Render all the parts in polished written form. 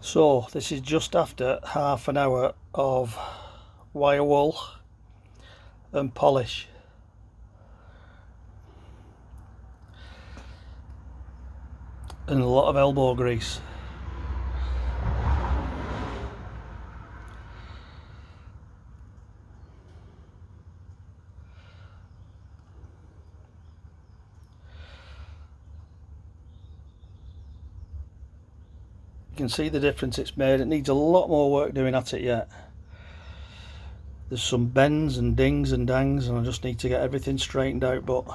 So this is just after half an hour of wire wool and polish. And a lot of elbow grease. You can see the difference it's made. It needs a lot more work doing at it yet. There's some bends and dings and dangs, and I just need to get everything straightened out, but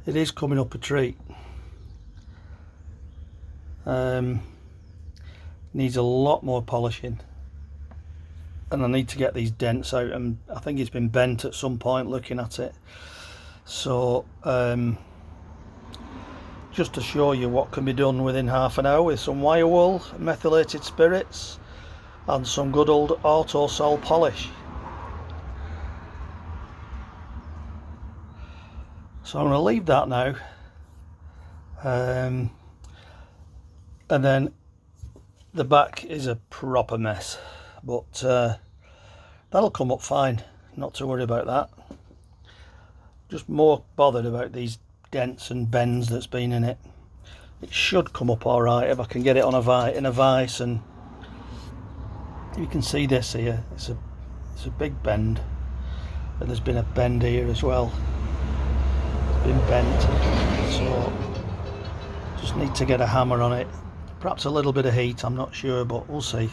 it is coming up a treat. Needs a lot more polishing, and I need to get these dents out, and I think it's been bent at some point looking at it. So just to show you what can be done within half an hour with some wire wool, methylated spirits and some good old auto sol polish. So I'm going to leave that now, and then the back is a proper mess, but that'll come up fine, not to worry about that. Just more bothered about these dents and bends that's been in it. It should come up all right if I can get it on in a vise, and you can see this here. It's a big bend, and there's been a bend here as well. It's been bent, so just need to get a hammer on it. Perhaps a little bit of heat, I'm not sure, but we'll see.